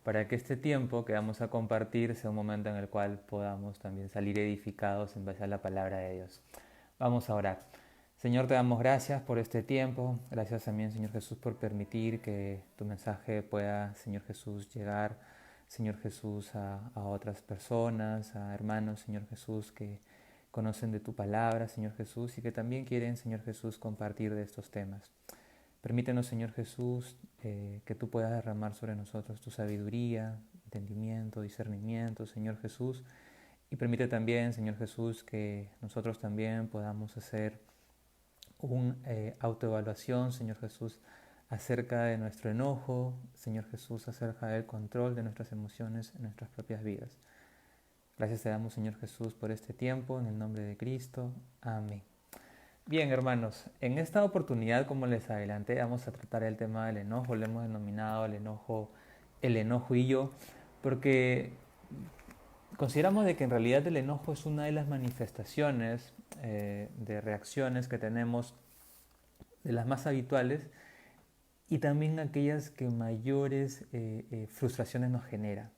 para que este tiempo que vamos a compartir sea un momento en el cual podamos también salir edificados en base a la palabra de Dios. Vamos a orar. Señor, te damos gracias por este tiempo. Gracias también, Señor Jesús, por permitir que tu mensaje pueda, Señor Jesús, llegar, Señor Jesús, a otras personas, a hermanos, Señor Jesús, que conocen de tu palabra, Señor Jesús, y que también quieren, Señor Jesús, compartir de estos temas. Permítenos, Señor Jesús, que tú puedas derramar sobre nosotros tu sabiduría, entendimiento, discernimiento, Señor Jesús. Y permite también, Señor Jesús, que nosotros también podamos hacer una autoevaluación, Señor Jesús, acerca de nuestro enojo, Señor Jesús, acerca del control de nuestras emociones en nuestras propias vidas. Gracias te damos, Señor Jesús, por este tiempo, en el nombre de Cristo. Amén. Bien, hermanos, en esta oportunidad, como les adelanté, vamos a tratar el tema del enojo. Lo hemos denominado el enojo y yo, porque consideramos de que en realidad el enojo es una de las manifestaciones de reacciones que tenemos, de las más habituales, y también aquellas que mayores frustraciones nos genera.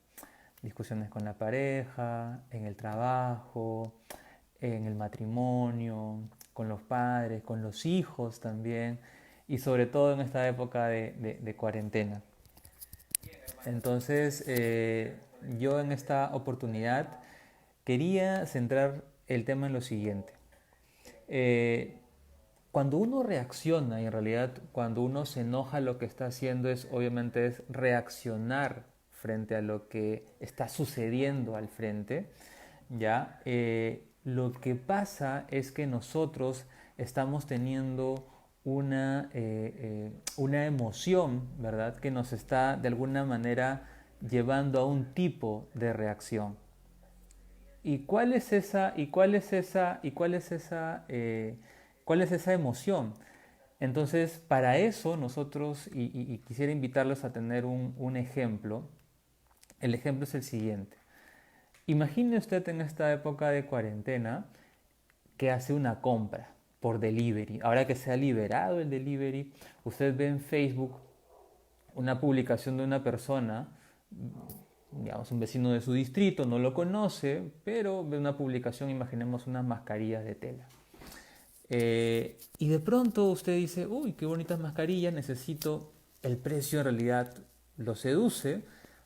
Discusiones con la pareja, en el trabajo, en el matrimonio, con los padres, con los hijos también, y sobre todo en esta época de cuarentena. Entonces, yo en esta oportunidad quería centrar el tema en lo siguiente. Eh, Cuando uno reacciona, y en realidad cuando uno se enoja, lo que está haciendo es, obviamente, es reaccionar frente a lo que está sucediendo al frente, ¿ya? Lo que pasa es que nosotros estamos teniendo una emoción, ¿verdad? Que nos está de alguna manera llevando a un tipo de reacción. ¿Y cuál es esa, y cuál es esa, y cuál es esa emoción? Entonces, para eso nosotros, y quisiera invitarlos a tener un ejemplo. El ejemplo es el siguiente. Imagine usted en esta época de cuarentena que hace una compra por delivery. Ahora que se ha liberado el delivery, usted ve en Facebook una publicación de una persona, digamos un vecino de su distrito, no lo conoce, pero ve una publicación, imaginemos unas mascarillas de tela. Y de pronto usted dice, uy, qué bonitas mascarillas, necesito, el precio en realidad lo seduce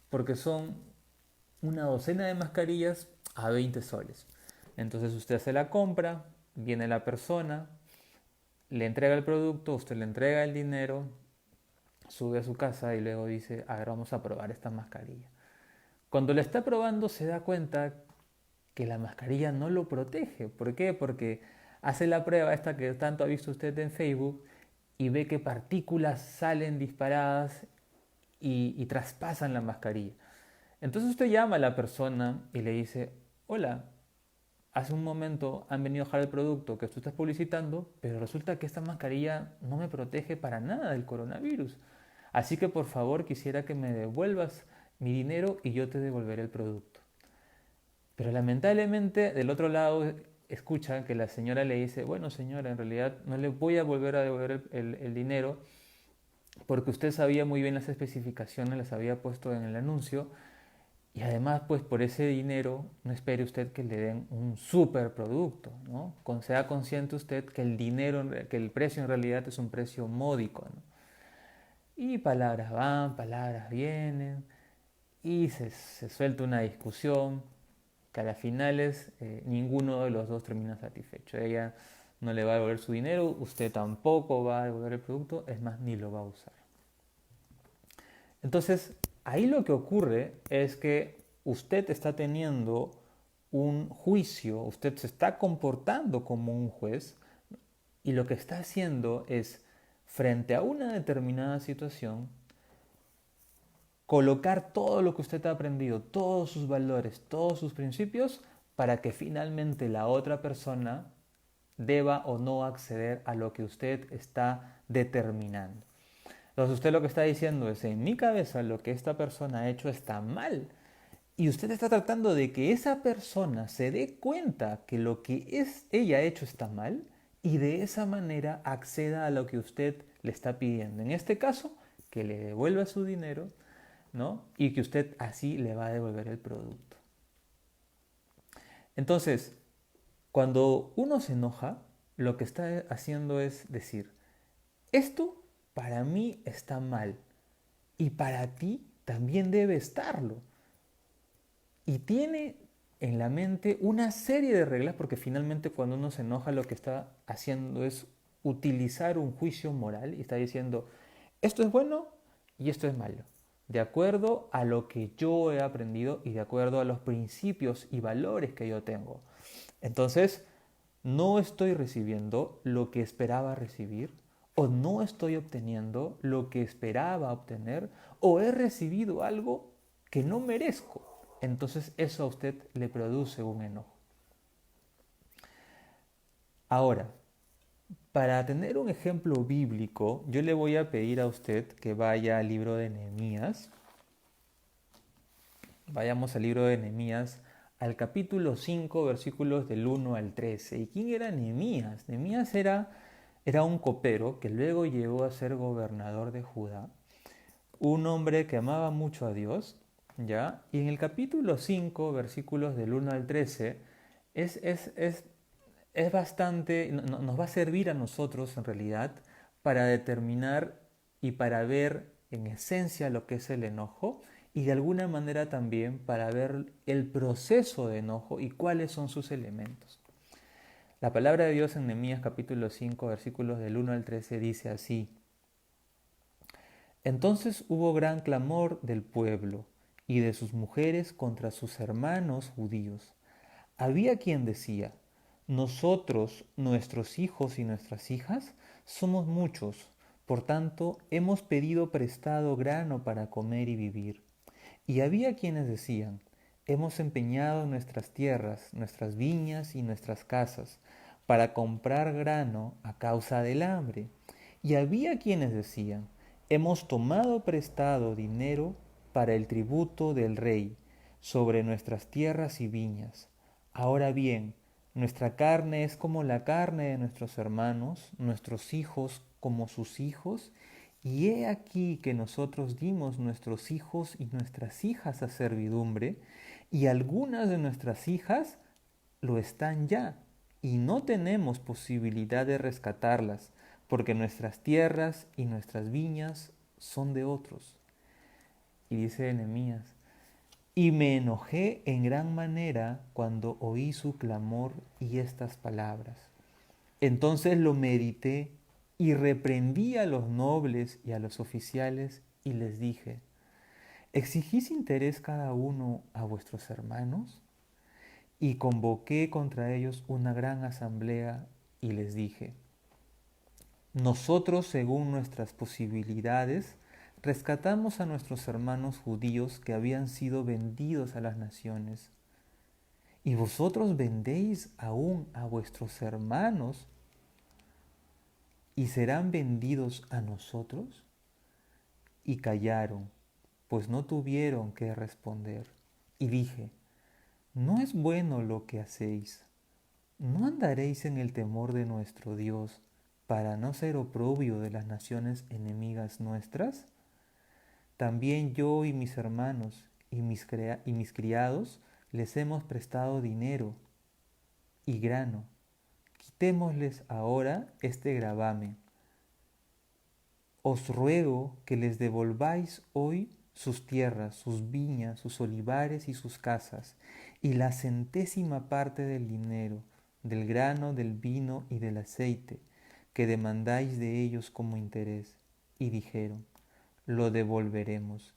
porque son una docena de mascarillas a 20 soles. Entonces usted hace la compra, viene la persona, le entrega el producto, usted le entrega el dinero, sube a su casa y luego dice, a ver, vamos a probar esta mascarilla. Cuando la está probando se da cuenta que la mascarilla no lo protege. ¿Por qué? Porque hace la prueba esta que tanto ha visto usted en Facebook y ve que partículas salen disparadas y traspasan la mascarilla. Entonces usted llama a la persona y le dice, hola, hace un momento han venido a dejar el producto que tú estás publicitando, pero resulta que esta mascarilla no me protege para nada del coronavirus. Así que por favor quisiera que me devuelvas mi dinero y yo te devolveré el producto. Pero lamentablemente del otro lado escucha que la señora le dice, bueno señora, en realidad no le voy a volver a devolver el dinero porque usted sabía muy bien las especificaciones, las había puesto en el anuncio y además pues por ese dinero no espere usted que le den un super producto, ¿no? Sea consciente usted que el dinero, que el precio en realidad es un precio módico, ¿no? Y palabras van, palabras vienen y se suelta una discusión que a las finales ninguno de los dos termina satisfecho. Ella no le va a devolver su dinero, usted tampoco va a devolver el producto, es más, ni lo va a usar. Entonces, ahí lo que ocurre es que usted está teniendo un juicio, usted se está comportando como un juez y lo que está haciendo es, frente a una determinada situación, colocar todo lo que usted ha aprendido, todos sus valores, todos sus principios, para que finalmente la otra persona deba o no acceder a lo que usted está determinando. Entonces usted lo que está diciendo es, en mi cabeza lo que esta persona ha hecho está mal. Y usted está tratando de que esa persona se dé cuenta que lo que ella ha hecho está mal y de esa manera acceda a lo que usted le está pidiendo. En este caso, que le devuelva su dinero, ¿no? Y que usted así le va a devolver el producto. Entonces, cuando uno se enoja, lo que está haciendo es decir, esto para mí está mal y para ti también debe estarlo. Y tiene en la mente una serie de reglas porque finalmente cuando uno se enoja lo que está haciendo es utilizar un juicio moral y está diciendo esto es bueno y esto es malo, de acuerdo a lo que yo he aprendido y de acuerdo a los principios y valores que yo tengo. Entonces, no estoy recibiendo lo que esperaba recibir, o no estoy obteniendo lo que esperaba obtener, o he recibido algo que no merezco. Entonces eso a usted le produce un enojo. Ahora, para tener un ejemplo bíblico, yo le voy a pedir a usted que vaya al libro de Nehemías. Vayamos al libro de Nehemías, al capítulo 5, versículos del 1 al 13. ¿Y quién era Nehemías? Nehemías era un copero que luego llegó a ser gobernador de Judá, un hombre que amaba mucho a Dios, ¿ya? Y en el capítulo 5, versículos del 1 al 13, es, es, es, es bastante, nos va a servir a nosotros en realidad para determinar y para ver en esencia lo que es el enojo y de alguna manera también para ver el proceso de enojo y cuáles son sus elementos. La palabra de Dios en Nehemías capítulo 5 versículos del 1 al 13 dice así: Entonces hubo gran clamor del pueblo y de sus mujeres contra sus hermanos judíos. Había quien decía: nosotros, nuestros hijos y nuestras hijas, somos muchos, por tanto hemos pedido prestado grano para comer y vivir. Y había quienes decían: hemos empeñado nuestras tierras, nuestras viñas y nuestras casas para comprar grano a causa del hambre. Y había quienes decían: hemos tomado prestado dinero para el tributo del rey sobre nuestras tierras y viñas. Ahora bien, nuestra carne es como la carne de nuestros hermanos, nuestros hijos como sus hijos, y he aquí que nosotros dimos nuestros hijos y nuestras hijas a servidumbre, y algunas de nuestras hijas lo están ya, y no tenemos posibilidad de rescatarlas, porque nuestras tierras y nuestras viñas son de otros. Y dice Nehemías: y me enojé en gran manera cuando oí su clamor y estas palabras. Entonces lo medité y reprendí a los nobles y a los oficiales y les dije: ¿exigís interés cada uno a vuestros hermanos? Y convoqué contra ellos una gran asamblea y les dije: nosotros, según nuestras posibilidades, rescatamos a nuestros hermanos judíos que habían sido vendidos a las naciones. ¿Y vosotros vendéis aún a vuestros hermanos y serán vendidos a nosotros? Y callaron, pues no tuvieron qué responder. Y dije: no es bueno lo que hacéis. ¿No andaréis en el temor de nuestro Dios para no ser oprobio de las naciones enemigas nuestras? También yo y mis hermanos y mis criados les hemos prestado dinero y grano. Quitémosles ahora este gravamen. Os ruego que les devolváis hoy sus tierras, sus viñas, sus olivares y sus casas, y la centésima parte del dinero, del grano, del vino y del aceite, que demandáis de ellos como interés. Y dijeron: lo devolveremos,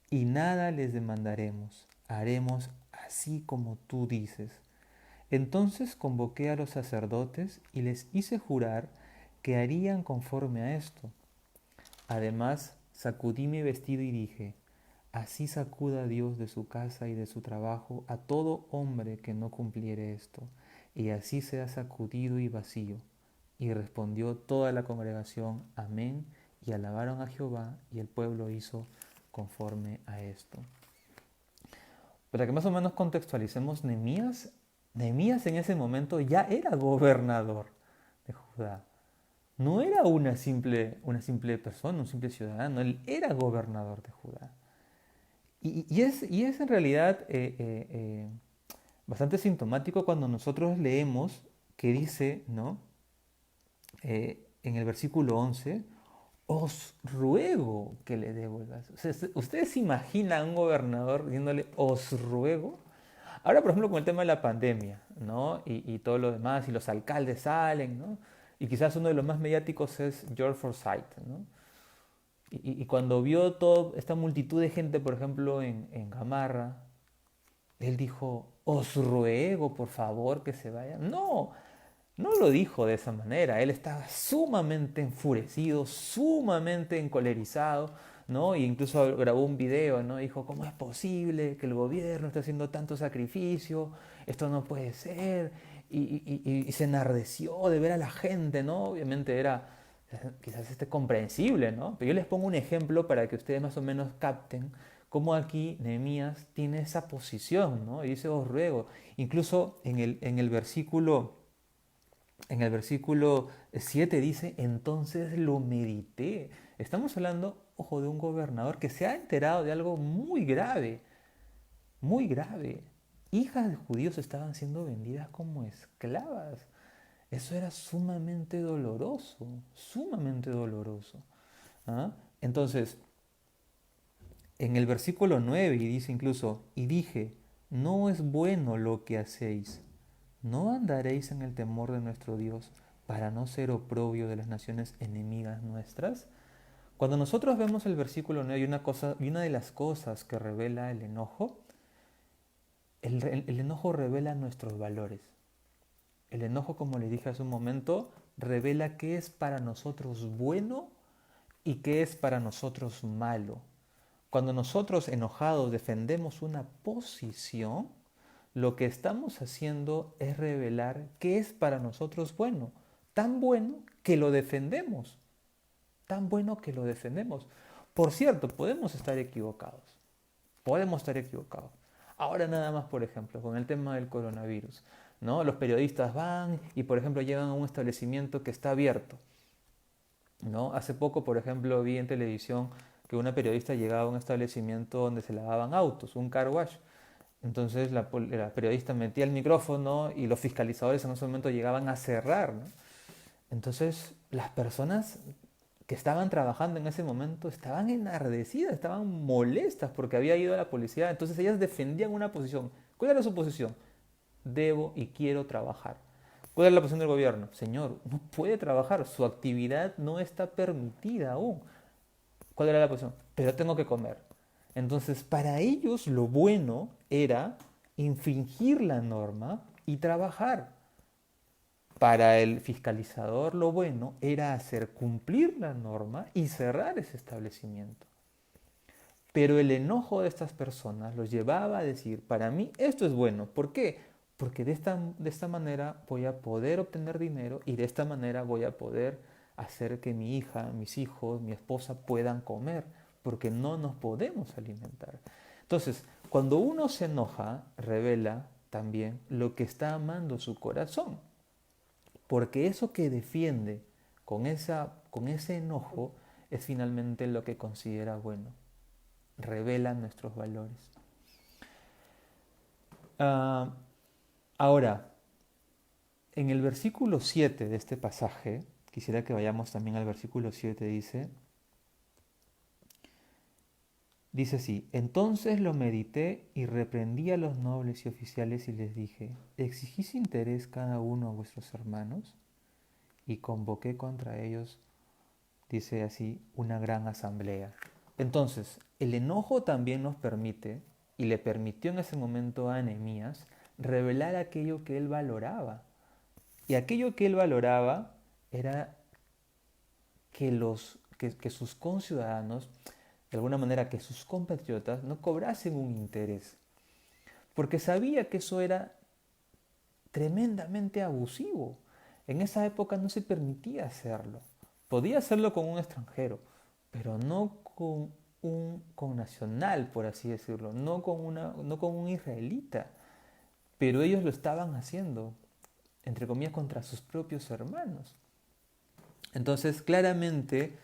y nada les demandaremos, haremos así como tú dices. Entonces convoqué a los sacerdotes y les hice jurar que harían conforme a esto. Además, sacudí mi vestido y dije: así sacuda Dios de su casa y de su trabajo a todo hombre que no cumpliere esto, y así sea sacudido y vacío. Y respondió toda la congregación: amén, y alabaron a Jehová, y el pueblo hizo conforme a esto. Para que más o menos contextualicemos, Nehemías en ese momento ya era gobernador de Judá. No era una simple persona, un simple ciudadano, él era gobernador de Judá. y es en realidad bastante sintomático cuando nosotros leemos que dice, ¿no? En el versículo 11, os ruego que le devuelvas. O sea, ¿ustedes se imaginan a un gobernador diciéndole, os ruego? Ahora, por ejemplo, con el tema de la pandemia, ¿no? Y todo lo demás, y los alcaldes salen, ¿no? Y quizás uno de los más mediáticos es George Forsyth, ¿no? Y cuando vio toda esta multitud de gente, por ejemplo, en Gamarra, él dijo, os ruego, por favor, que se vayan. No, no lo dijo de esa manera. Él estaba sumamente enfurecido, sumamente encolerizado, ¿no? Y incluso grabó un video, ¿no? Dijo, ¿cómo es posible que el gobierno esté haciendo tanto sacrificio? Esto no puede ser. Y se enardeció de ver a la gente, ¿no? Obviamente era quizás comprensible, ¿no? Pero yo les pongo un ejemplo para que ustedes más o menos capten cómo aquí Nehemías tiene esa posición, ¿no? Y dice, os ruego. Incluso en el versículo 7 dice, entonces lo medité. Estamos hablando, ojo, de un gobernador que se ha enterado de algo muy grave, muy grave. Hijas de judíos estaban siendo vendidas como esclavas. Eso era sumamente doloroso, sumamente doloroso. ¿Ah? Entonces, en el versículo 9 y dice incluso, y dije, no es bueno lo que hacéis, no andaréis en el temor de nuestro Dios para no ser oprobio de las naciones enemigas nuestras. Cuando nosotros vemos el versículo 9 y una de las cosas que revela el enojo, el enojo revela nuestros valores. El enojo, como le dije hace un momento, revela qué es para nosotros bueno y qué es para nosotros malo. Cuando nosotros enojados defendemos una posición, lo que estamos haciendo es revelar qué es para nosotros bueno, tan bueno que lo defendemos, tan bueno que lo defendemos. Por cierto, podemos estar equivocados. Ahora nada más, por ejemplo, con el tema del coronavirus, ¿no? Los periodistas van y, por ejemplo, llegan a un establecimiento que está abierto, ¿no? Hace poco, por ejemplo, vi en televisión que una periodista llegaba a un establecimiento donde se lavaban autos, un car wash. Entonces la periodista metía el micrófono y los fiscalizadores en ese momento llegaban a cerrar, ¿no? Entonces las personas que estaban trabajando en ese momento estaban enardecidas, estaban molestas porque había ido a la policía. Entonces ellas defendían una posición. ¿Cuál era su posición? Debo y quiero trabajar. ¿Cuál es la posición del gobierno? Señor, no puede trabajar, su actividad no está permitida aún. ¿Cuál era la posición? Pero tengo que comer. Entonces, para ellos lo bueno era infringir la norma y trabajar. Para el fiscalizador lo bueno era hacer cumplir la norma y cerrar ese establecimiento. Pero el enojo de estas personas los llevaba a decir, para mí esto es bueno. ¿Por qué? Porque de esta manera voy a poder obtener dinero y de esta manera voy a poder hacer que mi hija, mis hijos, mi esposa puedan comer, porque no nos podemos alimentar. Entonces, cuando uno se enoja, revela también lo que está amando su corazón, porque eso que defiende con ese enojo es finalmente lo que considera bueno, revela nuestros valores. Ah, ahora, en el versículo 7 de este pasaje, quisiera que vayamos también al versículo 7, dice así, entonces lo medité y reprendí a los nobles y oficiales y les dije, ¿exigís interés cada uno a vuestros hermanos? Y convoqué contra ellos, dice así, una gran asamblea. Entonces, el enojo también nos permite, y le permitió en ese momento a Nehemías, revelar aquello que él valoraba. Y aquello que él valoraba era que sus conciudadanos, de alguna manera que sus compatriotas, no cobrasen un interés. Porque sabía que eso era tremendamente abusivo. En esa época no se permitía hacerlo. Podía hacerlo con un extranjero, pero no con un connacional, por así decirlo, no con un israelita. Pero ellos lo estaban haciendo, entre comillas, contra sus propios hermanos. Entonces, claramente,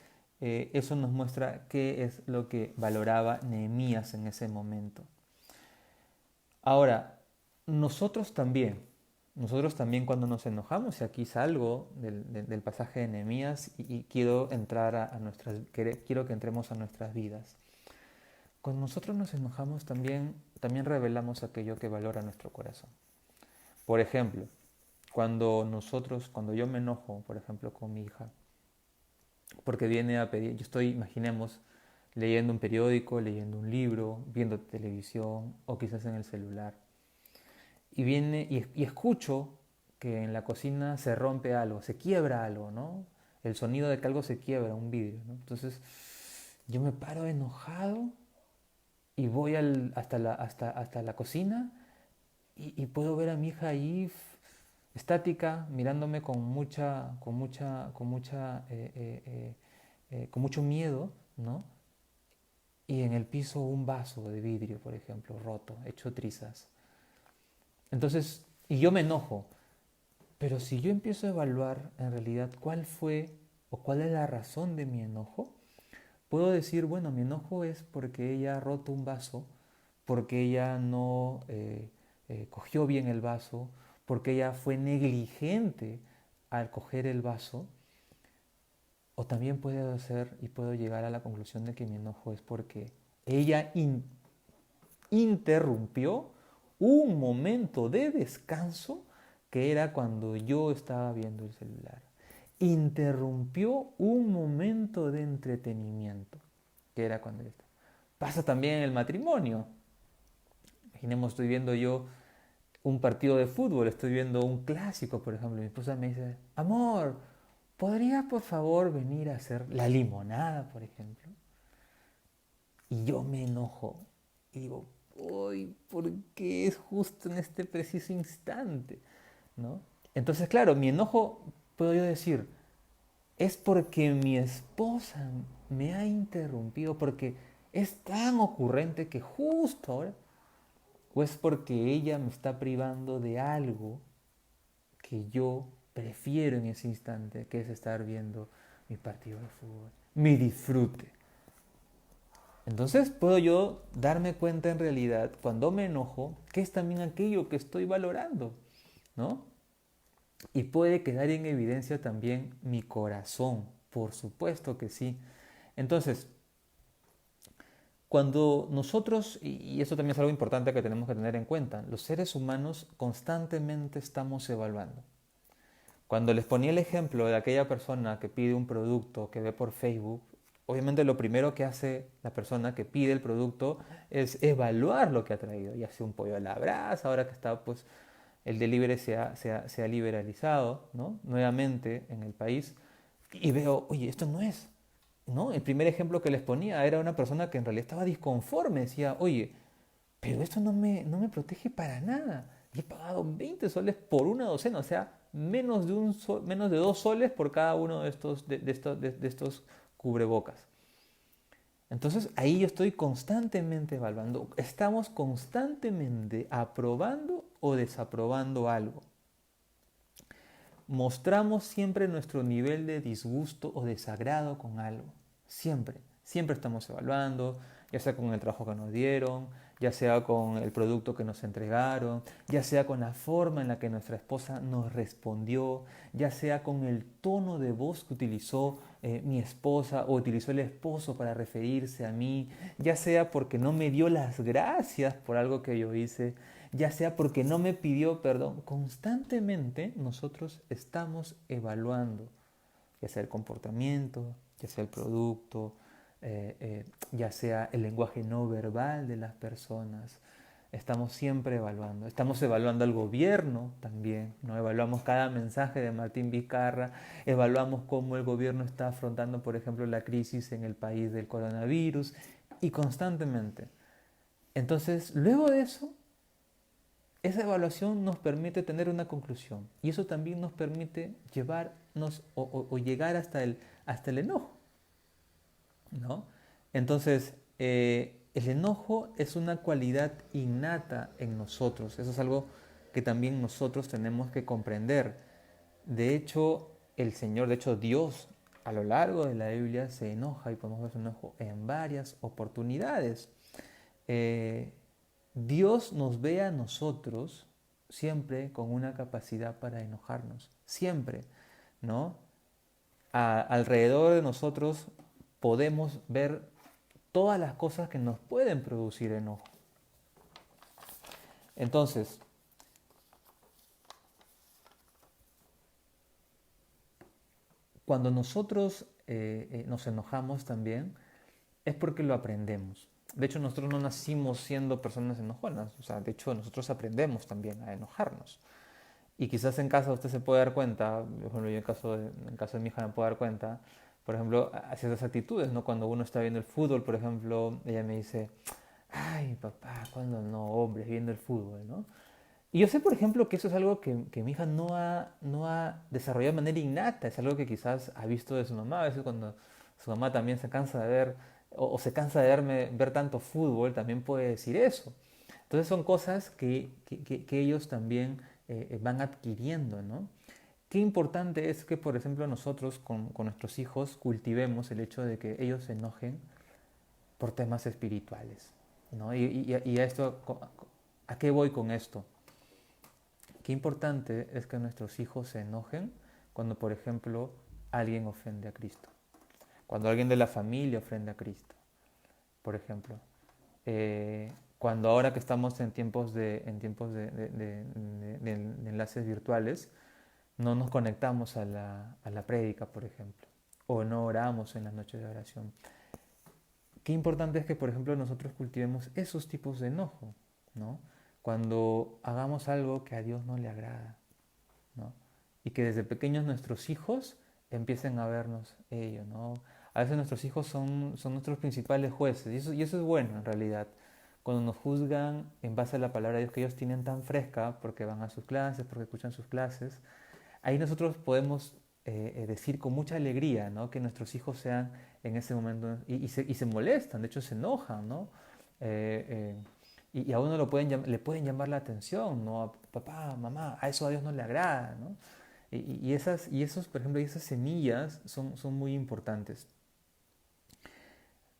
eso nos muestra qué es lo que valoraba Nehemías en ese momento. Ahora, nosotros también cuando nos enojamos, y aquí salgo del pasaje de Nehemías y quiero entrar quiero que entremos a nuestras vidas. Cuando nosotros nos enojamos también revelamos aquello que valora nuestro corazón. Por ejemplo, cuando yo me enojo, por ejemplo, con mi hija, porque viene a pedir, yo estoy, imaginemos, leyendo un periódico, leyendo un libro, viendo televisión o quizás en el celular. Y viene y escucho que en la cocina se rompe algo, se quiebra algo, ¿no? El sonido de que algo se quiebra, un vidrio, ¿no? Entonces yo me paro enojado y voy hasta la cocina y puedo ver a mi hija ahí estática, mirándome con mucho miedo, ¿no? Y en el piso un vaso de vidrio, por ejemplo, roto, hecho trizas. Entonces, y yo me enojo, pero si yo empiezo a evaluar en realidad cuál fue o cuál es la razón de mi enojo, puedo decir, bueno, mi enojo es porque ella ha roto un vaso, porque ella no cogió bien el vaso, porque ella fue negligente al coger el vaso. O también puedo hacer y puedo llegar a la conclusión de que mi enojo es porque ella interrumpió un momento de descanso que era cuando yo estaba viendo el celular. Interrumpió un momento de entretenimiento que era cuando yo estaba. Pasa también en el matrimonio. Imaginemos, estoy viendo yo un partido de fútbol, estoy viendo un clásico, por ejemplo. Mi esposa me dice, amor, ¿podrías por favor venir a hacer la limonada, por ejemplo? Y yo me enojo y digo, uy, ¿por qué es justo en este preciso instante? ¿No? Entonces, claro, mi enojo, puedo yo decir, es porque mi esposa me ha interrumpido, porque es tan ocurrente que justo ahora, o es porque ella me está privando de algo que yo prefiero en ese instante, que es estar viendo mi partido de fútbol, mi disfrute. Entonces puedo yo darme cuenta en realidad, cuando me enojo, que es también aquello que estoy valorando, ¿no? Y puede quedar en evidencia también mi corazón, por supuesto que sí. Entonces, cuando nosotros, y eso también es algo importante que tenemos que tener en cuenta, los seres humanos constantemente estamos evaluando. Cuando les ponía el ejemplo de aquella persona que pide un producto que ve por Facebook, obviamente lo primero que hace la persona que pide el producto es evaluar lo que ha traído, ya sea un pollo a la brasa, ahora que está pues el delivery se ha liberalizado, ¿no? Nuevamente en el país, y veo, oye, esto no es, ¿no? El primer ejemplo que les ponía era una persona que en realidad estaba disconforme, decía, oye, pero esto no me protege para nada. Y he pagado 20 soles por una docena, o sea, menos de 2 soles por cada uno de estos cubrebocas. Entonces ahí yo estoy constantemente evaluando, estamos constantemente aprobando o desaprobando algo. Mostramos siempre nuestro nivel de disgusto o desagrado con algo. Siempre, siempre estamos evaluando, ya sea con el trabajo que nos dieron, ya sea con el producto que nos entregaron, ya sea con la forma en la que nuestra esposa nos respondió, ya sea con el tono de voz que utilizó mi esposa o utilizó el esposo para referirse a mí, ya sea porque no me dio las gracias por algo que yo hice, ya sea porque no me pidió perdón. Constantemente nosotros estamos evaluando, ya sea el comportamiento, ya sea el producto, ya sea el lenguaje no verbal de las personas. Estamos siempre evaluando. Estamos evaluando al gobierno también, ¿no? Evaluamos cada mensaje de Martín Vizcarra, evaluamos cómo el gobierno está afrontando, por ejemplo, la crisis en el país del coronavirus y constantemente. Entonces, luego de eso, esa evaluación nos permite tener una conclusión y eso también nos permite llevarnos o llegar hasta el enojo, ¿no? Entonces, el enojo es una cualidad innata en nosotros. Eso es algo que también nosotros tenemos que comprender. De hecho, Dios a lo largo de la Biblia se enoja y podemos ver su enojo en varias oportunidades. Eh, Dios nos ve a nosotros siempre con una capacidad para enojarnos, siempre, ¿no? Alrededor de nosotros podemos ver todas las cosas que nos pueden producir enojo. Entonces, cuando nosotros nos enojamos también, es porque lo aprendemos. De hecho, nosotros no nacimos siendo personas enojonas. O sea, de hecho, nosotros aprendemos también a enojarnos. Y quizás en casa usted se puede dar cuenta, por ejemplo, yo en caso de mi hija me puedo dar cuenta, por ejemplo, a ciertas actitudes, ¿no? Cuando uno está viendo el fútbol, por ejemplo, ella me dice, ay, papá, ¿cuándo no, hombre, viendo el fútbol, ¿no? Y yo sé, por ejemplo, que eso es algo que mi hija no ha desarrollado de manera innata, es algo que quizás ha visto de su mamá, a veces cuando su mamá también se cansa de ver, o se cansa de ver tanto fútbol, también puede decir eso. Entonces son cosas que ellos también van adquiriendo, ¿no? Qué importante es que, por ejemplo, nosotros con nuestros hijos cultivemos el hecho de que ellos se enojen por temas espirituales, ¿no? Y a esto, ¿a qué voy con esto? Qué importante es que nuestros hijos se enojen cuando, por ejemplo, alguien ofende a Cristo. Cuando alguien de la familia ofende a Cristo, por ejemplo. Cuando ahora que estamos en tiempos de enlaces virtuales, no nos conectamos a la prédica, por ejemplo, o no oramos en las noches de oración. Qué importante es que, por ejemplo, nosotros cultivemos esos tipos de enojo, ¿no? Cuando hagamos algo que a Dios no le agrada, ¿no? Y que desde pequeños nuestros hijos empiecen a vernos ello, ¿no? A veces nuestros hijos son nuestros principales jueces y eso es bueno en realidad. Cuando nos juzgan en base a la palabra de Dios que ellos tienen tan fresca, porque van a sus clases, porque escuchan sus clases, ahí nosotros podemos decir con mucha alegría, ¿no? Que nuestros hijos sean en ese momento y se molestan, de hecho se enojan, ¿no? Eh, y a uno le pueden llamar la atención, ¿no? Papá, mamá, a eso a Dios no le agrada, ¿no? Por ejemplo, esas semillas son muy importantes.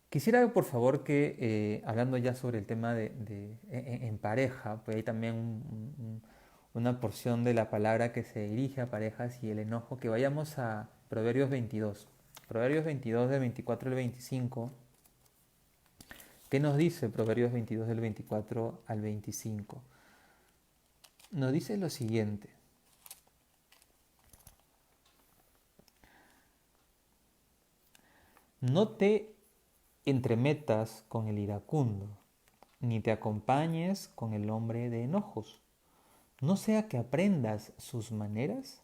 Quisiera, por favor, que hablando ya sobre el tema en pareja, pues hay también una porción de la palabra que se dirige a parejas y el enojo, que vayamos a Proverbios 22. Proverbios 22 del 24 al 25. ¿Qué nos dice Proverbios 22 del 24 al 25? Nos dice lo siguiente. No te entremetas con el iracundo, ni te acompañes con el hombre de enojos. No sea que aprendas sus maneras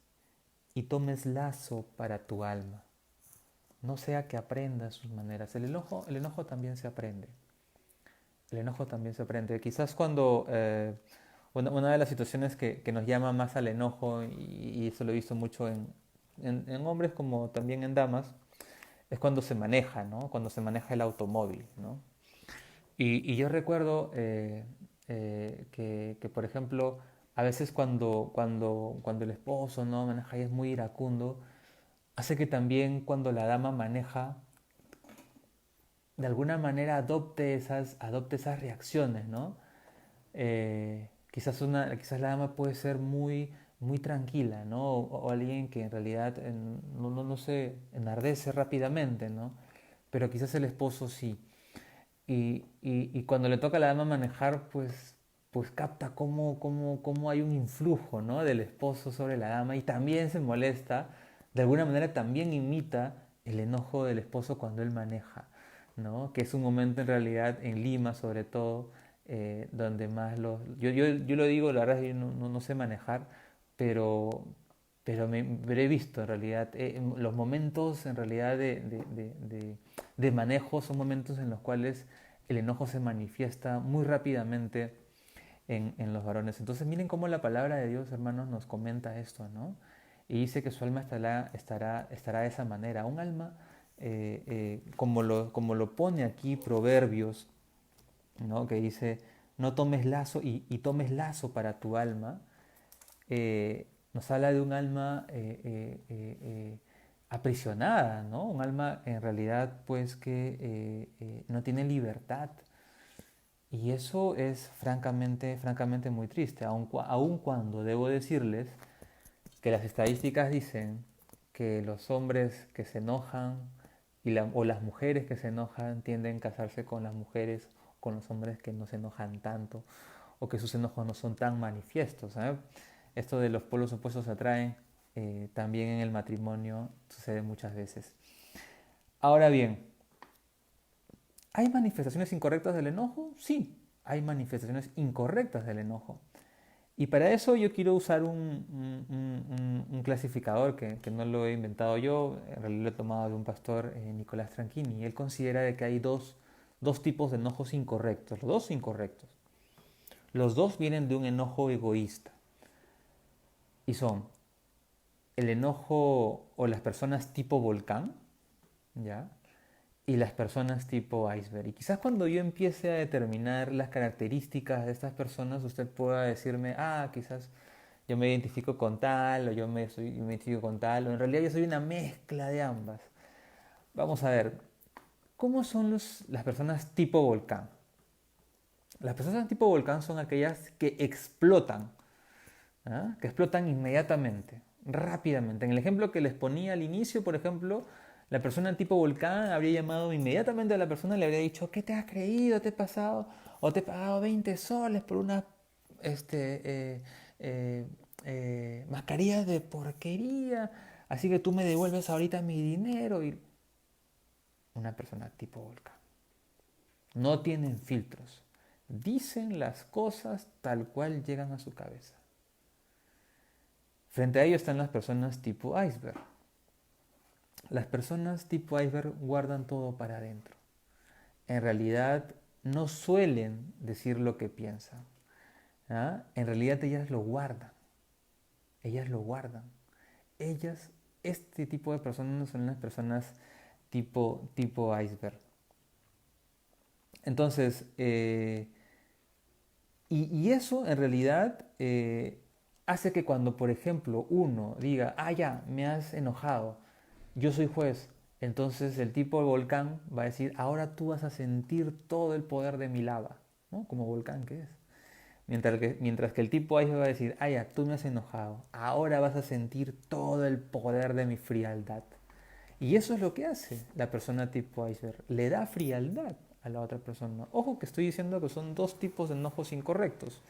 y tomes lazo para tu alma. No sea que aprendas sus maneras. El enojo también se aprende. El enojo también se aprende. Quizás cuando una de las situaciones que nos llama más al enojo, y eso lo he visto mucho en hombres como también en damas, es cuando se maneja, ¿no? Cuando se maneja el automóvil, ¿no? Y yo recuerdo que, por ejemplo, a veces cuando el esposo no maneja y es muy iracundo, hace que también cuando la dama maneja, de alguna manera adopte esas reacciones, ¿no? Quizás la dama puede ser muy tranquila, ¿no? O alguien que en realidad no se enardece rápidamente, ¿no? Pero quizás el esposo sí. Y cuando le toca a la dama manejar, pues capta cómo hay un influjo, ¿no? Del esposo sobre la dama y también se molesta, de alguna manera también imita el enojo del esposo cuando él maneja, ¿no? Que es un momento en realidad en Lima sobre todo, donde más yo lo digo, la verdad es que yo no sé manejar, pero, pero he visto en realidad, los momentos en realidad de manejo son momentos en los cuales el enojo se manifiesta muy rápidamente en los varones. Entonces miren cómo la palabra de Dios, hermanos, nos comenta esto, ¿no? Y dice que su alma estará de esa manera. Un alma, como lo pone aquí Proverbios, ¿no? Que dice, no tomes lazo y tomes lazo para tu alma. Nos habla de un alma aprisionada, ¿no? Un alma en realidad pues que no tiene libertad. Y eso es francamente muy triste, aun cuando debo decirles que las estadísticas dicen que los hombres que se enojan o las mujeres que se enojan tienden a casarse con las mujeres, con los hombres que no se enojan tanto o que sus enojos no son tan manifiestos. ¿Eh? Esto de los polos opuestos se atraen, también en el matrimonio sucede muchas veces. Ahora bien, ¿hay manifestaciones incorrectas del enojo? Sí, hay manifestaciones incorrectas del enojo. Y para eso yo quiero usar un clasificador que no lo he inventado yo, en realidad lo he tomado de un pastor, Nicolás Tranchini. Él considera de que hay dos tipos de enojos incorrectos, los dos incorrectos. Los dos vienen de un enojo egoísta y son el enojo o las personas tipo volcán, ¿ya? Y las personas tipo iceberg. Y quizás cuando yo empiece a determinar las características de estas personas, usted pueda decirme, ah, quizás yo me identifico con tal, o yo me identifico con tal, o en realidad yo soy una mezcla de ambas. Vamos a ver, ¿cómo son las personas tipo volcán? Las personas tipo volcán son aquellas que explotan, ¿ah? Que explotan inmediatamente, rápidamente. En el ejemplo que les ponía al inicio, por ejemplo, la persona tipo volcán habría llamado inmediatamente a la persona y le habría dicho, ¿qué te has creído? ¿Te he pasado? O te he pagado 20 soles por una este, eh, mascarilla de porquería, así que tú me devuelves ahorita mi dinero. Y una persona tipo volcán. No tienen filtros. Dicen las cosas tal cual llegan a su cabeza. Frente a ello están las personas tipo iceberg. Las personas tipo iceberg guardan todo para adentro. En realidad no suelen decir lo que piensan. ¿Ah? En realidad ellas lo guardan. Ellas lo guardan. Ellas, este tipo de personas son las personas tipo iceberg. Entonces, y eso en realidad hace que cuando, por ejemplo, uno diga, ah, ya, me has enojado, yo soy juez, entonces el tipo de volcán va a decir, ahora tú vas a sentir todo el poder de mi lava, ¿no? Como volcán que es. Mientras que el tipo ahí va a decir, ah, ya, tú me has enojado, ahora vas a sentir todo el poder de mi frialdad. Y eso es lo que hace la persona tipo iceberg, le da frialdad a la otra persona. Ojo que estoy diciendo que son dos tipos de enojos incorrectos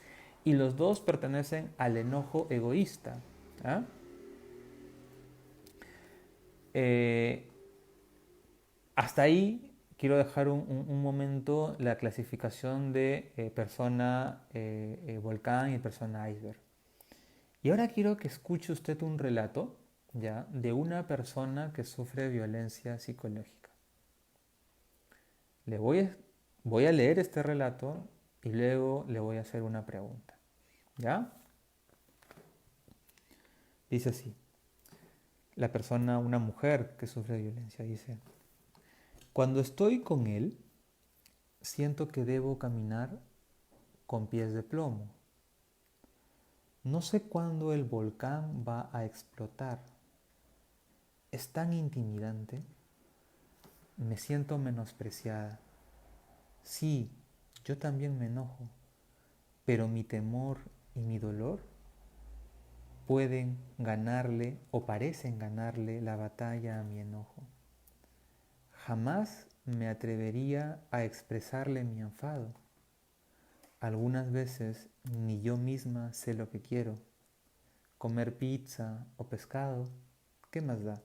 y los dos pertenecen al enojo egoísta. ¿Ah? Eh, Hasta ahí quiero dejar un momento la clasificación de persona volcán y persona iceberg. Y ahora quiero que escuche usted un relato, ¿ya? De una persona que sufre violencia psicológica. Le voy a leer este relato y luego le voy a hacer una pregunta. ¿Ya? Dice así. La persona, una mujer que sufre violencia, dice, cuando estoy con él, siento que debo caminar con pies de plomo. No sé cuándo el volcán va a explotar. Es tan intimidante. Me siento menospreciada. Sí, yo también me enojo, pero mi temor y mi dolor pueden ganarle o parecen ganarle la batalla a mi enojo. Jamás me atrevería a expresarle mi enfado. Algunas veces ni yo misma sé lo que quiero. Comer pizza o pescado, ¿qué más da?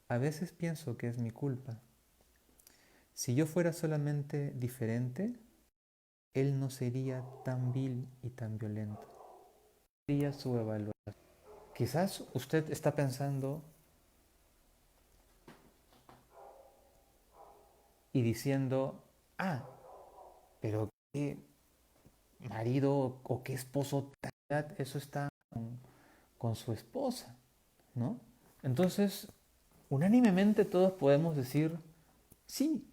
A veces pienso que es mi culpa. Si yo fuera solamente diferente, él no sería tan vil y tan violento. Sería su evaluación. Quizás usted está pensando y diciendo, ah, pero qué marido o qué esposo, eso está con su esposa, ¿no? Entonces, unánimemente todos podemos decir, sí,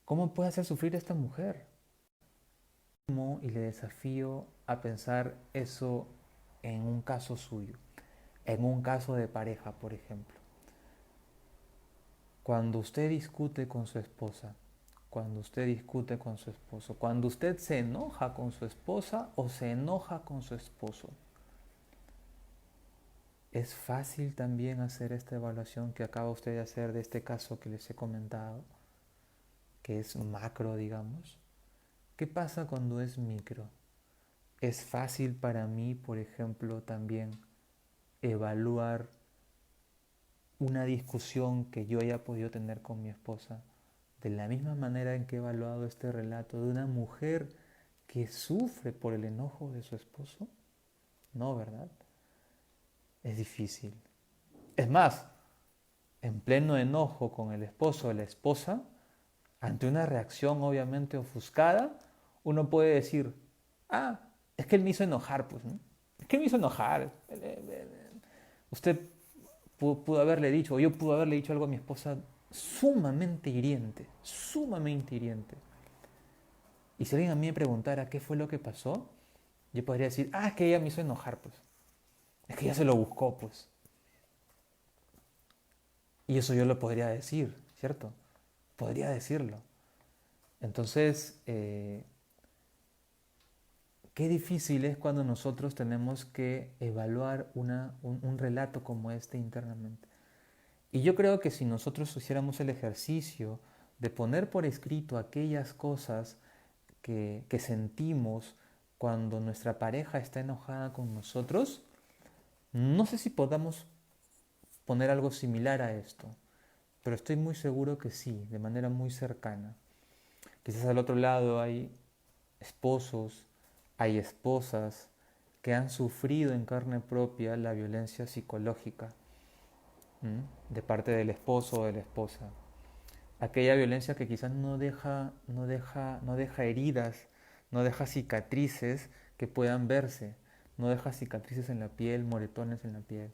¿cómo puede hacer sufrir a esta mujer? Y le desafío a pensar eso en un caso suyo, en un caso de pareja, por ejemplo. Cuando usted discute con su esposa, cuando usted discute con su esposo, cuando usted se enoja con su esposa o se enoja con su esposo, es fácil también hacer esta evaluación que acaba usted de hacer de este caso que les he comentado, que es macro, digamos. ¿Qué pasa cuando es micro? Es fácil para mí, por ejemplo, también evaluar una discusión que yo haya podido tener con mi esposa de la misma manera en que he evaluado este relato de una mujer que sufre por el enojo de su esposo. No, ¿verdad? Es difícil. Es más, en pleno enojo con el esposo o la esposa, ante una reacción obviamente ofuscada, uno puede decir, ah, es que él me hizo enojar, pues, ¿no? Es que él me hizo enojar. Usted pudo haberle dicho, o yo pude haberle dicho algo a mi esposa sumamente hiriente, sumamente hiriente. Y si alguien a mí me preguntara qué fue lo que pasó, yo podría decir, ah, es que ella me hizo enojar, pues. Es que ella se lo buscó, pues. Y eso yo lo podría decir, ¿cierto? Podría decirlo. Entonces, qué difícil es cuando nosotros tenemos que evaluar un relato como este internamente. Y yo creo que si nosotros hiciéramos el ejercicio de poner por escrito aquellas cosas que sentimos cuando nuestra pareja está enojada con nosotros, no sé si podamos poner algo similar a esto, pero estoy muy seguro que sí, de manera muy cercana. Quizás al otro lado hay esposos, hay esposas que han sufrido en carne propia la violencia psicológica, ¿m? De parte del esposo o de la esposa. Aquella violencia que quizás no deja heridas, no deja cicatrices que puedan verse, no deja cicatrices en la piel, moretones en la piel,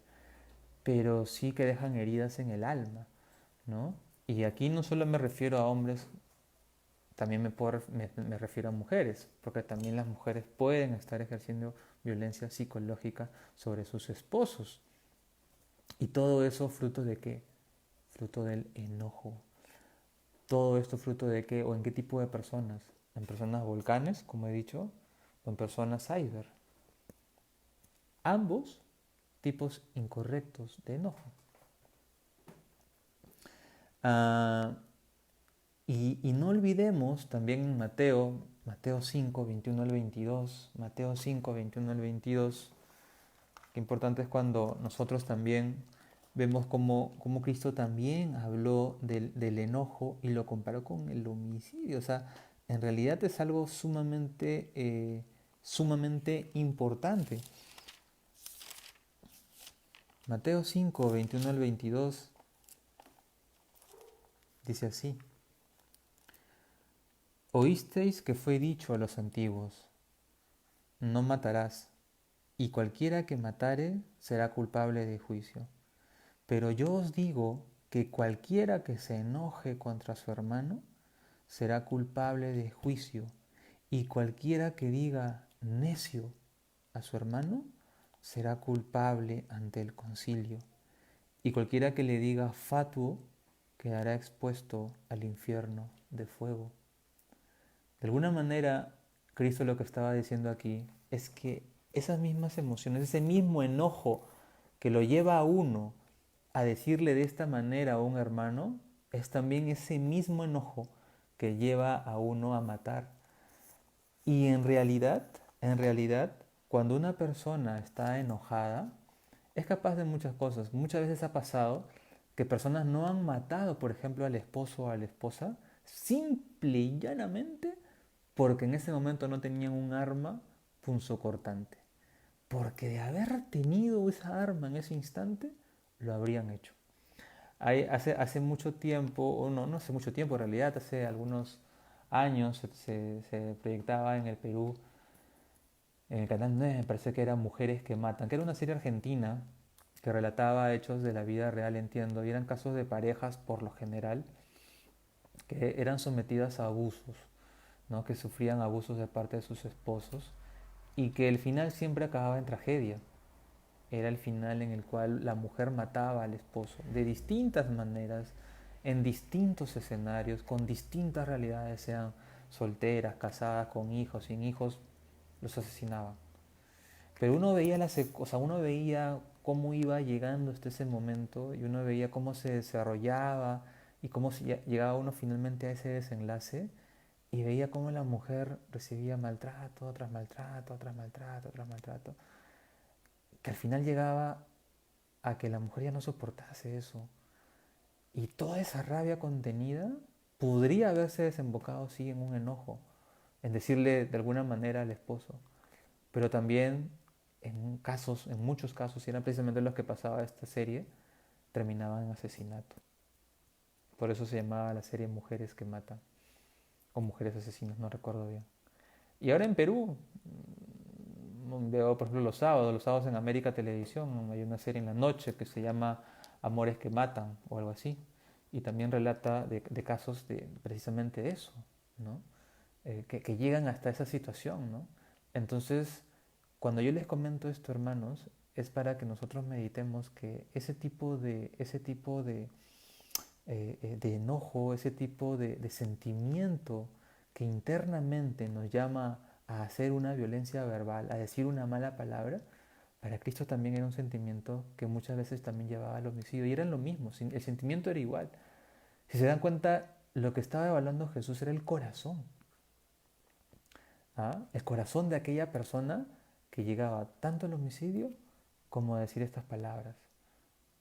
pero sí que dejan heridas en el alma, ¿no? Y aquí no solo me refiero a hombres, también me refiero a mujeres, porque también las mujeres pueden estar ejerciendo violencia psicológica sobre sus esposos. Y todo eso fruto de qué? Fruto del enojo. Todo esto fruto de qué o en qué tipo de personas. En personas volcanes, como he dicho, o en personas iceberg. Ambos tipos incorrectos de enojo. Ah, y no olvidemos también en Mateo 5, 21 al 22, Mateo 5, 21 al 22, qué importante es cuando nosotros también vemos cómo Cristo también habló del enojo y lo comparó con el homicidio. O sea, en realidad es algo sumamente importante. Mateo 5, 21 al 22 dice así. Oísteis que fue dicho a los antiguos, no matarás, y cualquiera que matare será culpable de juicio. Pero yo os digo que cualquiera que se enoje contra su hermano será culpable de juicio, y cualquiera que diga necio a su hermano será culpable ante el concilio, y cualquiera que le diga fatuo quedará expuesto al infierno de fuego. De alguna manera, Cristo lo que estaba diciendo aquí es que esas mismas emociones, ese mismo enojo que lo lleva a uno a decirle de esta manera a un hermano, es también ese mismo enojo que lleva a uno a matar. Y en realidad, cuando una persona está enojada, es capaz de muchas cosas. Muchas veces ha pasado que personas no han matado, por ejemplo, al esposo o a la esposa, simple y llanamente porque en ese momento no tenían un arma punzocortante. Porque de haber tenido esa arma en ese instante, lo habrían hecho. Hace mucho tiempo, o no hace mucho tiempo en realidad, hace algunos años se proyectaba en el Perú, en el canal 9, me parece que era Mujeres que Matan, que era una serie argentina que relataba hechos de la vida real, entiendo, y eran casos de parejas por lo general que eran sometidas a abusos, ¿no? Que sufrían abusos de parte de sus esposos y que el final siempre acababa en tragedia. Era el final en el cual la mujer mataba al esposo de distintas maneras, en distintos escenarios, con distintas realidades, sean solteras, casadas, con hijos, sin hijos, los asesinaban. Pero uno veía, uno veía cómo iba llegando hasta ese momento y uno veía cómo se desarrollaba y cómo llegaba uno finalmente a ese desenlace y veía cómo la mujer recibía maltrato tras maltrato, tras maltrato, tras maltrato, que al final llegaba a que la mujer ya no soportase eso. Y toda esa rabia contenida podría haberse desembocado, sí, en un enojo, en decirle de alguna manera al esposo. Pero también en muchos casos, y eran precisamente los que pasaba esta serie, terminaban en asesinato. Por eso se llamaba la serie Mujeres que Matan, o Mujeres Asesinas, no recuerdo bien. Y ahora en Perú, veo por ejemplo los sábados en América Televisión, hay una serie en la noche que se llama Amores que Matan, o algo así. Y también relata de casos de precisamente eso, ¿no? Que llegan hasta esa situación, ¿no? Entonces, cuando yo les comento esto, hermanos, es para que nosotros meditemos que ese tipo de enojo, ese tipo de sentimiento que internamente nos llama a hacer una violencia verbal, a decir una mala palabra, para Cristo también era un sentimiento que muchas veces también llevaba al homicidio. Y eran lo mismo, el sentimiento era igual. Si se dan cuenta, lo que estaba evaluando Jesús era el corazón. ¿Ah? El corazón de aquella persona que llegaba tanto al homicidio como a decir estas palabras.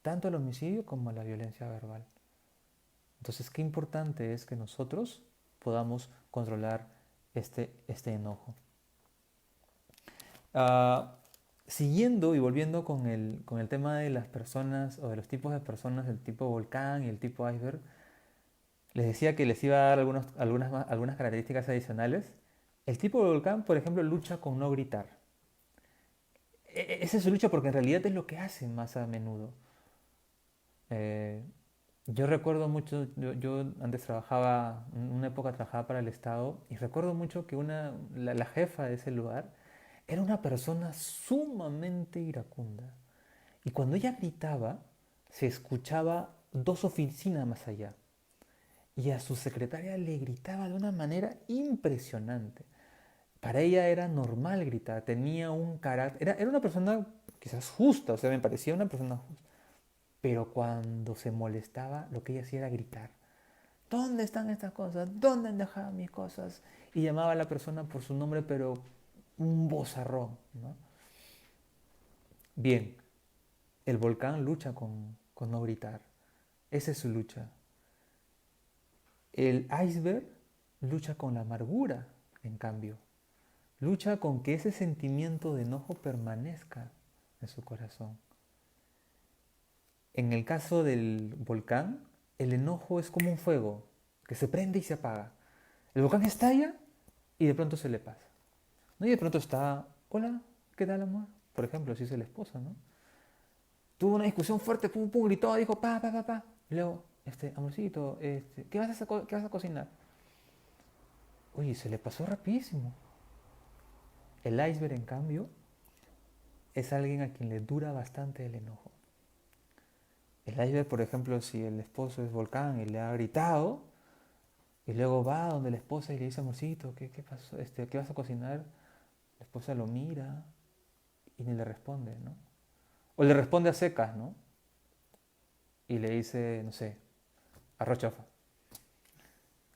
Tanto al homicidio como a la violencia verbal. Entonces, qué importante es que nosotros podamos controlar este enojo. Ah, siguiendo y volviendo con el tema de las personas o de los tipos de personas, el tipo volcán y el tipo iceberg, les decía que les iba a dar algunas características adicionales. El tipo de volcán, por ejemplo, lucha con no gritar. Esa es su lucha porque en realidad es lo que hacen más a menudo. Eh, yo recuerdo mucho, yo antes trabajaba, en una época trabajaba para el Estado y recuerdo mucho que la jefa de ese lugar era una persona sumamente iracunda. Y cuando ella gritaba, se escuchaba 2 oficinas más allá. Y a su secretaria le gritaba de una manera impresionante. Para ella era normal gritar, tenía un carácter, era una persona quizás justa, o sea, me parecía una persona justa. Pero cuando se molestaba, lo que ella hacía era gritar. ¿Dónde están estas cosas? ¿Dónde han dejado mis cosas? Y llamaba a la persona por su nombre, pero un vozarrón, ¿no? Bien, el volcán lucha con no gritar. Esa es su lucha. El iceberg lucha con la amargura, en cambio. Lucha con que ese sentimiento de enojo permanezca en su corazón. En el caso del volcán, el enojo es como un fuego que se prende y se apaga. El volcán estalla y de pronto se le pasa. ¿No? Y de pronto está, hola, ¿qué tal, amor? Por ejemplo, si es el esposo, ¿no? Tuvo una discusión fuerte, pum, pum, gritó, dijo, pa, pa, pa, pa. Y luego, amorcito, ¿qué vas a cocinar? Oye, se le pasó rapidísimo. El iceberg, en cambio, es alguien a quien le dura bastante el enojo. El iceberg, por ejemplo, si el esposo es volcán y le ha gritado, y luego va donde la esposa y le dice, amorcito, ¿qué pasó? ¿Qué vas a cocinar? La esposa lo mira y ni le responde, ¿no? O le responde a secas, ¿no? Y le dice, no sé, arroz chafa,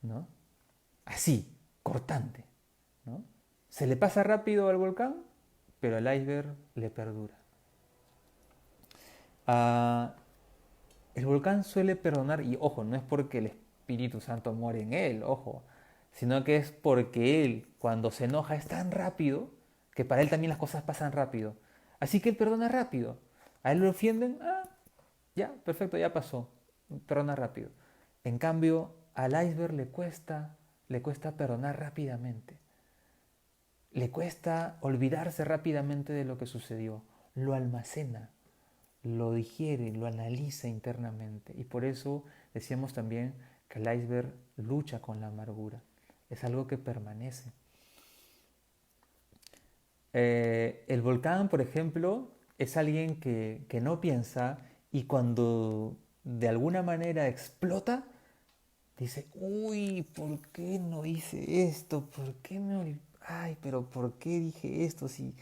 ¿no? Así, cortante, ¿no? Se le pasa rápido al volcán, pero el iceberg le perdura. Ah, el volcán suele perdonar, y ojo, no es porque el Espíritu Santo muere en él, ojo, sino que es porque él, cuando se enoja, es tan rápido que para él también las cosas pasan rápido. Así que él perdona rápido. A él lo ofenden, ya, perfecto, ya pasó. Perdona rápido. En cambio, al iceberg le cuesta perdonar rápidamente. Le cuesta olvidarse rápidamente de lo que sucedió. Lo almacena, lo digiere, lo analiza internamente. Y por eso decíamos también que el iceberg lucha con la amargura. Es algo que permanece. El volcán, por ejemplo, es alguien que no piensa y cuando de alguna manera explota, Dice, uy, ¿por qué no hice esto? ¿Por qué Ay, pero ¿por qué dije esto si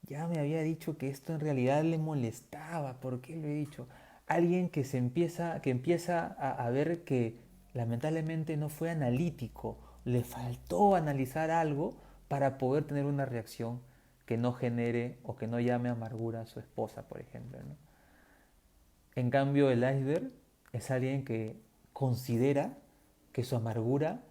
ya me había dicho que esto en realidad le molestaba? ¿Por qué lo he dicho? Alguien que empieza a ver que lamentablemente no fue analítico, le faltó analizar algo para poder tener una reacción que no genere o que no llame amargura a su esposa, por ejemplo, ¿no? En cambio, el iceberg es alguien que considera que su amargura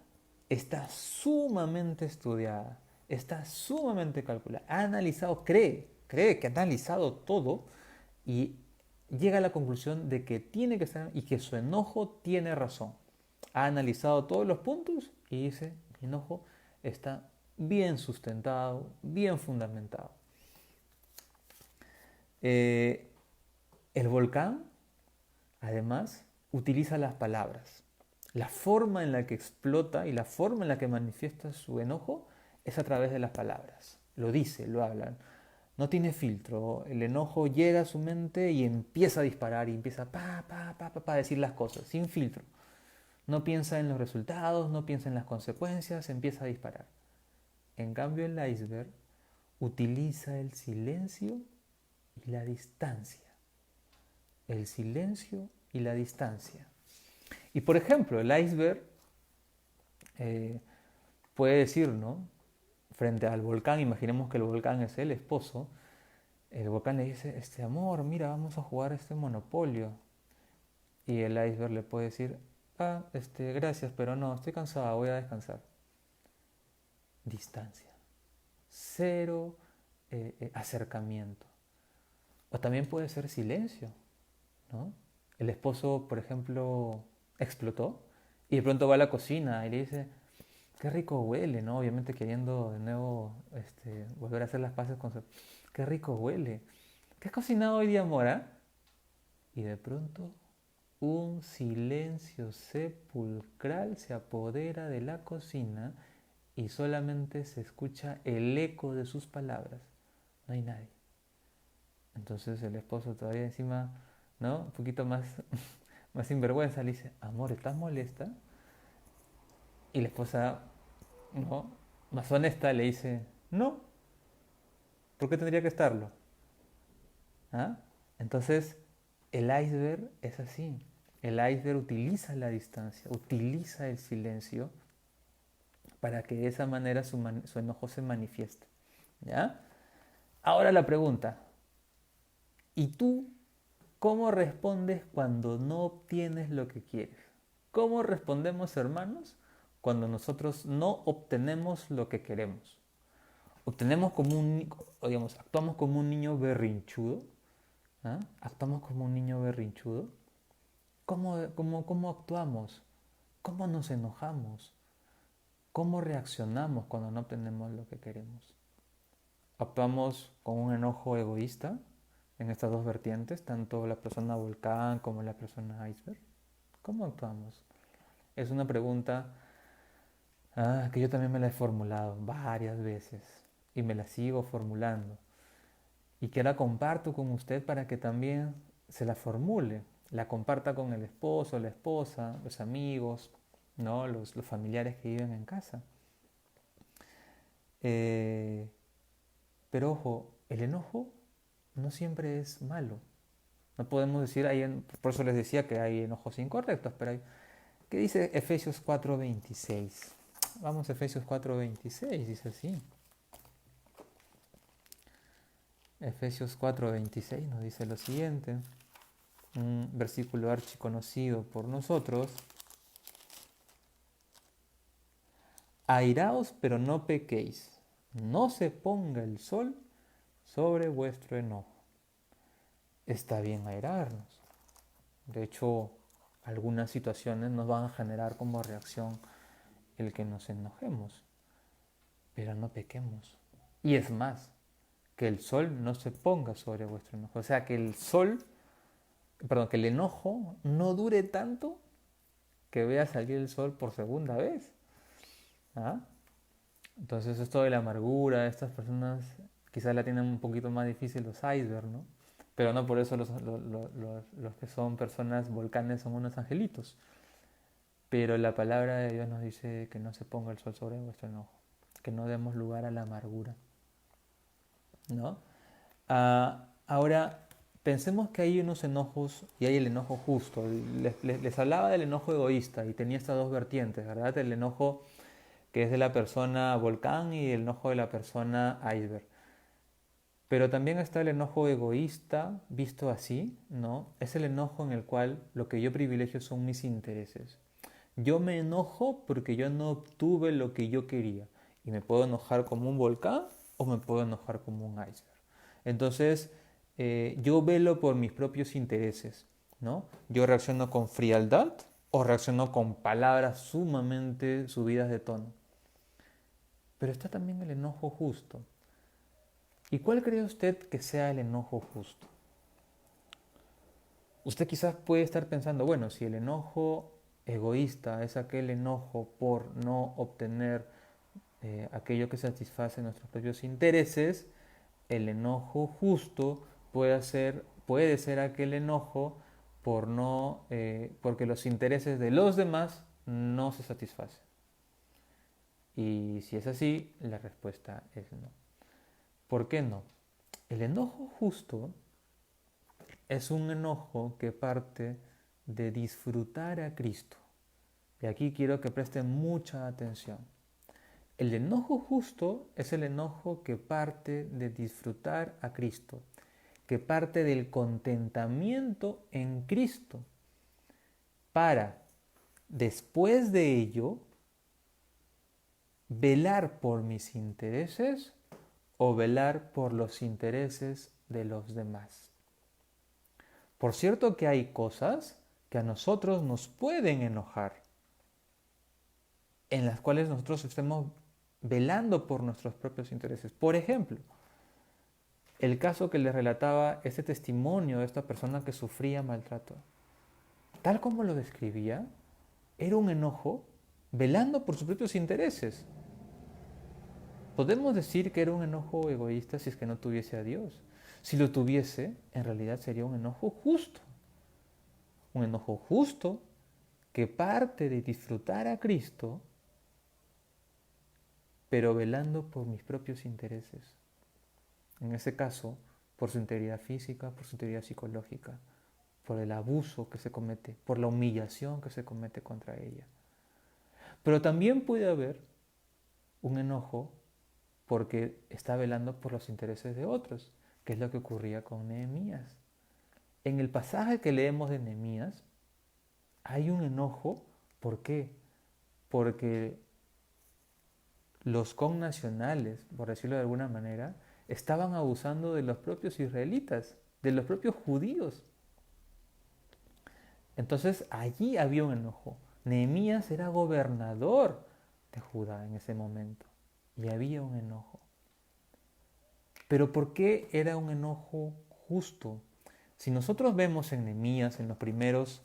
está sumamente estudiada, está sumamente calculada, ha analizado, cree que ha analizado todo y llega a la conclusión de que tiene que estar y que su enojo tiene razón. Ha analizado todos los puntos y dice, mi enojo está bien sustentado, bien fundamentado. Eh, el volcán además, utiliza las palabras. La forma en la que explota y la forma en la que manifiesta su enojo es a través de las palabras. Lo dice, lo habla. No tiene filtro. El enojo llega a su mente y empieza a disparar y empieza a decir las cosas, sin filtro. No piensa en los resultados, no piensa en las consecuencias, empieza a disparar. En cambio, el iceberg utiliza el silencio y la distancia. El silencio y la distancia. Y por ejemplo, el iceberg eh, puede decir, ¿no? Frente al volcán, imaginemos que el volcán es el esposo, el volcán le dice, amor, mira, vamos a jugar este monopolio. Y el iceberg le puede decir, gracias, pero no, estoy cansado, voy a descansar. Distancia. Cero acercamiento. O también puede ser silencio, ¿no? El esposo, por ejemplo, explotó y de pronto va a la cocina y le dice, qué rico huele, ¿no? Obviamente queriendo de nuevo volver a hacer las paces con su... Qué rico huele. ¿Qué has cocinado hoy día, Mora? Y de pronto un silencio sepulcral se apodera de la cocina y solamente se escucha el eco de sus palabras. No hay nadie. Entonces el esposo todavía encima, ¿no? Un poquito más, más sinvergüenza le dice, amor, ¿estás molesta? Y la esposa, ¿no? Más honesta le dice, no, ¿por qué tendría que estarlo? ¿Ah? Entonces, el iceberg es así. El iceberg utiliza la distancia, utiliza el silencio para que de esa manera su enojo se manifieste. ¿Ya? Ahora la pregunta, ¿y tú cómo respondes cuando no obtienes lo que quieres? ¿Cómo respondemos, hermanos, cuando nosotros no obtenemos lo que queremos? Obtenemos como digamos, actuamos como un niño berrinchudo. ¿Ah? Actuamos como un niño berrinchudo. ¿Cómo actuamos? ¿Cómo nos enojamos? ¿Cómo reaccionamos cuando no obtenemos lo que queremos? Actuamos con un enojo egoísta en estas dos vertientes, tanto la persona volcán como la persona iceberg. ¿Cómo actuamos? Es una pregunta que yo también me la he formulado varias veces y me la sigo formulando. Y que la comparto con usted para que también se la formule, la comparta con el esposo, la esposa, los amigos, ¿no? los familiares que viven en casa. Eh, pero ojo, el enojo no siempre es malo. No podemos decir, por eso les decía que hay enojos incorrectos, pero hay, ¿qué dice Efesios 4:26? Vamos a Efesios 4:26, dice así. Efesios 4:26 nos dice lo siguiente, un versículo archiconocido por nosotros. Airaos, pero no pequéis. No se ponga el sol sobre vuestro enojo. Está bien airarnos. De hecho, algunas situaciones nos van a generar como reacción el que nos enojemos, pero no pequemos. Y es más, que el sol no se ponga sobre vuestro enojo. O sea, que que el enojo no dure tanto que vea salir el sol por segunda vez. ¿Ah? Entonces esto de la amargura, estas personas quizás la tienen un poquito más difícil los iceberg, ¿no? Pero no por eso los que son personas volcanes son unos angelitos. pero la palabra de Dios nos dice que no se ponga el sol sobre vuestro enojo, que no demos lugar a la amargura, ¿no? Ahora, pensemos que hay unos enojos y hay el enojo justo. Les hablaba del enojo egoísta y tenía estas dos vertientes, ¿verdad? El enojo que es de la persona volcán y el enojo de la persona iceberg. Pero también está el enojo egoísta, visto así, ¿no? Es el enojo en el cual lo que yo privilegio son mis intereses. Yo me enojo porque yo no obtuve lo que yo quería. Y me puedo enojar como un volcán o me puedo enojar como un iceberg. Entonces, yo velo por mis propios intereses, ¿no? Yo reacciono con frialdad o reacciono con palabras sumamente subidas de tono. Pero está también el enojo justo. ¿Y cuál cree usted que sea el enojo justo? Usted quizás puede estar pensando, bueno, si el enojo egoísta es aquel enojo por no obtener aquello que satisface nuestros propios intereses, el enojo justo puede ser aquel enojo por no, porque los intereses de los demás no se satisfacen. Y si es así, la respuesta es no. ¿Por qué no? El enojo justo es un enojo que parte de disfrutar a Cristo. Y aquí quiero que presten mucha atención. El enojo justo es el enojo que parte de disfrutar a Cristo, que parte del contentamiento en Cristo, para, después de ello, velar por mis intereses o velar por los intereses de los demás. Por cierto que hay cosas que a nosotros nos pueden enojar, en las cuales nosotros estemos velando por nuestros propios intereses. Por ejemplo, el caso que les relataba ese testimonio de esta persona que sufría maltrato. Tal como lo describía, era un enojo velando por sus propios intereses. Podemos decir que era un enojo egoísta si es que no tuviese a Dios. Si lo tuviese, en realidad sería un enojo justo. Un enojo justo que parte de disfrutar a Cristo, pero velando por mis propios intereses. En ese caso, por su integridad física, por su integridad psicológica, por el abuso que se comete, por la humillación que se comete contra ella. Pero también puede haber un enojo porque está velando por los intereses de otros, que es lo que ocurría con Nehemías. En el pasaje que leemos de Nehemías hay un enojo, ¿por qué? Porque los connacionales, por decirlo de alguna manera, estaban abusando de los propios israelitas, de los propios judíos. Entonces allí había un enojo. Nehemías era gobernador de Judá en ese momento y había un enojo. Pero ¿por qué era un enojo justo? Si nosotros vemos en Nehemías, en los primeros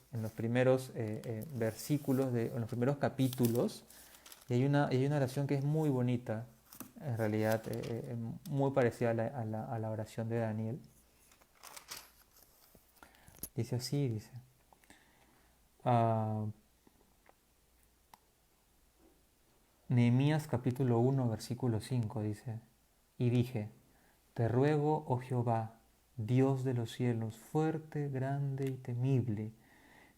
versículos, en los primeros capítulos, y hay una oración que es muy bonita, en realidad muy parecida a la oración de Daniel. Dice así, dice. Nehemías capítulo 1, versículo 5 dice, y dije, te ruego, oh Jehová, Dios de los cielos, fuerte, grande y temible,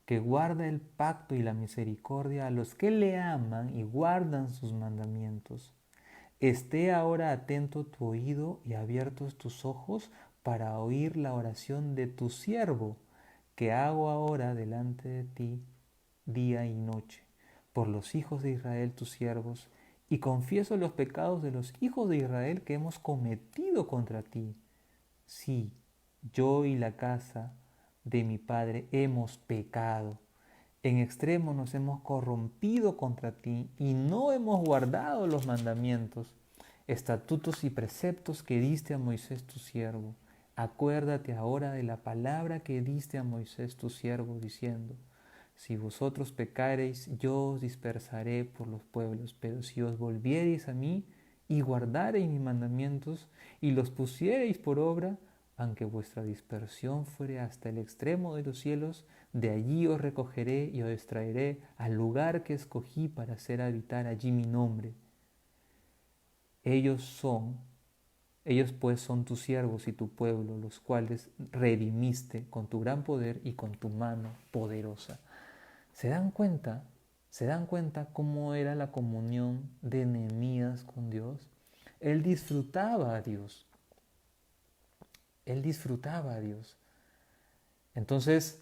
que guarda el pacto y la misericordia a los que le aman y guardan sus mandamientos. Esté ahora atento tu oído y abiertos tus ojos para oír la oración de tu siervo, que hago ahora delante de ti día y noche, por los hijos de Israel tus siervos, y confieso los pecados de los hijos de Israel que hemos cometido contra ti. Sí, yo y la casa de mi padre hemos pecado. En extremo nos hemos corrompido contra ti y no hemos guardado los mandamientos, estatutos y preceptos que diste a Moisés tu siervo. Acuérdate ahora de la palabra que diste a Moisés tu siervo, diciendo, si vosotros pecareis, yo os dispersaré por los pueblos, pero si os volviereis a mí y guardareis mis mandamientos y los pusiereis por obra, aunque vuestra dispersión fuere hasta el extremo de los cielos, de allí os recogeré y os extraeré al lugar que escogí para hacer habitar allí mi nombre. Ellos son, ellos pues son tus siervos y tu pueblo, los cuales redimiste con tu gran poder y con tu mano poderosa. ¿Se dan cuenta? ¿Se dan cuenta cómo era la comunión de Nehemías con Dios? Él disfrutaba a Dios. Él disfrutaba a Dios. Entonces,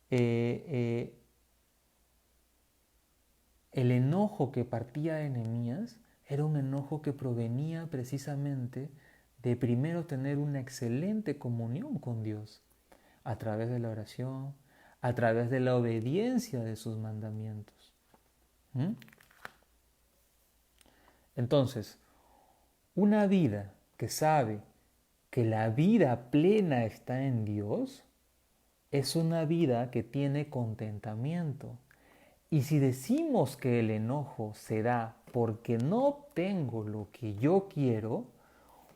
eh, el enojo que partía de Nehemías era un enojo que provenía precisamente de primero tener una excelente comunión con Dios a través de la oración, a través de la obediencia de sus mandamientos. ¿Mm? Entonces, una vida que sabe que la vida plena está en Dios es una vida que tiene contentamiento. Y si decimos que el enojo se da porque no obtengo lo que yo quiero,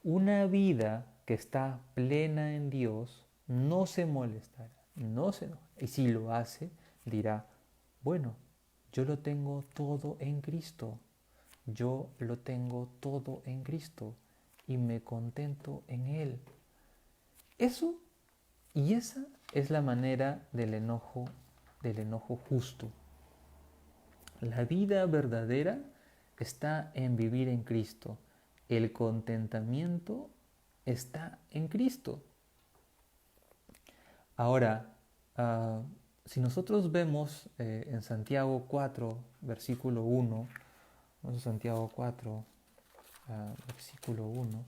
una vida que está plena en Dios no se molestará, no se enoja. Y si lo hace, dirá, bueno, yo lo tengo todo en Cristo. Yo lo tengo todo en Cristo y me contento en Él. Eso y esa es la manera del enojo justo. La vida verdadera está en vivir en Cristo. El contentamiento está en Cristo. Ahora, si nosotros vemos en Santiago 4, versículo 1, vamos a Santiago 4, versículo 1,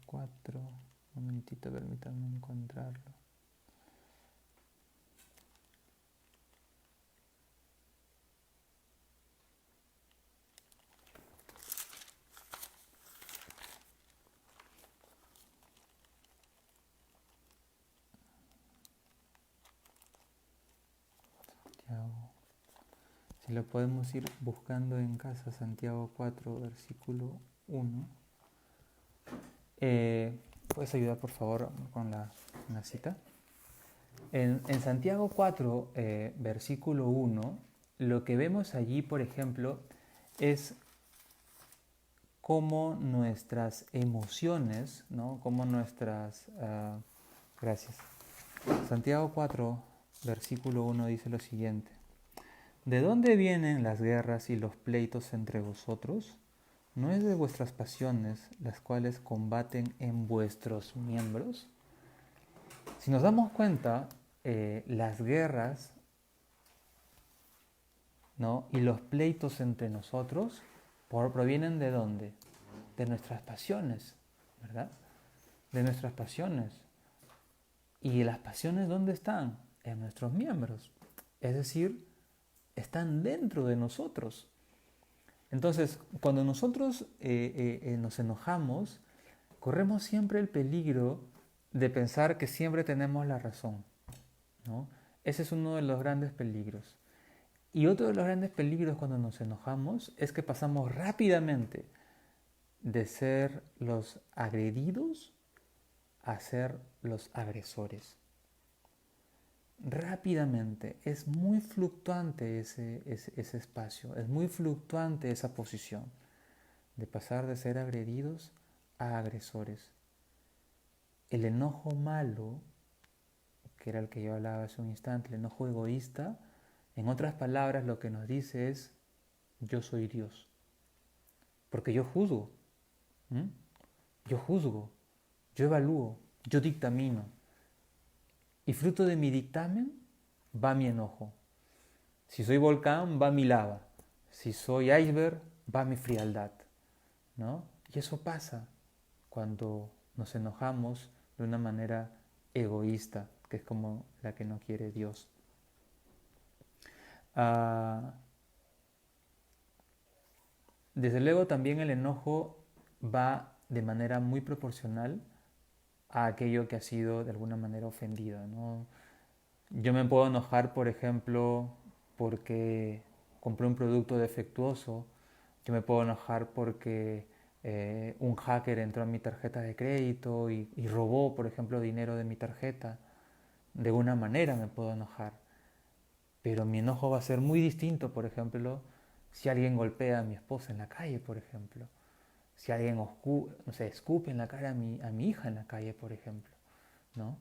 4, un momentito, permítanme encontrarlo. Santiago. Si lo podemos ir buscando en casa, Santiago 4, versículo 1. ¿Puedes ayudar, por favor, con la cita? En Santiago 4, versículo 1, lo que vemos allí, por ejemplo, es cómo nuestras emociones, ¿no? Cómo nuestras... gracias. Santiago 4, versículo 1 dice lo siguiente. ¿De dónde vienen las guerras y los pleitos entre vosotros? ¿No es de vuestras pasiones las cuales combaten en vuestros miembros? Si nos damos cuenta, las guerras, ¿no? Y los pleitos entre nosotros provienen ¿de dónde? De nuestras pasiones, ¿verdad? De nuestras pasiones. ¿Y las pasiones dónde están? En nuestros miembros. Es decir, están dentro de nosotros. Entonces, cuando nosotros nos enojamos, corremos siempre el peligro de pensar que siempre tenemos la razón, ¿no? Ese es uno de los grandes peligros. Y otro de los grandes peligros cuando nos enojamos es que pasamos rápidamente de ser los agredidos a ser los agresores. Rápidamente, es muy fluctuante ese espacio, es muy fluctuante esa posición de pasar de ser agredidos a agresores. El enojo malo, que era el que yo hablaba hace un instante, el enojo egoísta, en otras palabras lo que nos dice es, yo soy Dios, porque yo juzgo, yo evalúo, yo dictamino, y fruto de mi dictamen va mi enojo. Si soy volcán, va mi lava. Si soy iceberg, va mi frialdad, ¿no? Y eso pasa cuando nos enojamos de una manera egoísta, que es como la que no quiere Dios. Desde luego también el enojo va de manera muy proporcional a aquello que ha sido de alguna manera ofendido, ¿no? Yo me puedo enojar, por ejemplo, porque compré un producto defectuoso, yo me puedo enojar porque un hacker entró a mi tarjeta de crédito y robó, por ejemplo, dinero de mi tarjeta. De una manera me puedo enojar, pero mi enojo va a ser muy distinto, por ejemplo, si alguien golpea a mi esposa en la calle, por ejemplo. Si alguien no sé, escupe en la cara a mi hija en la calle, por ejemplo. ¿No?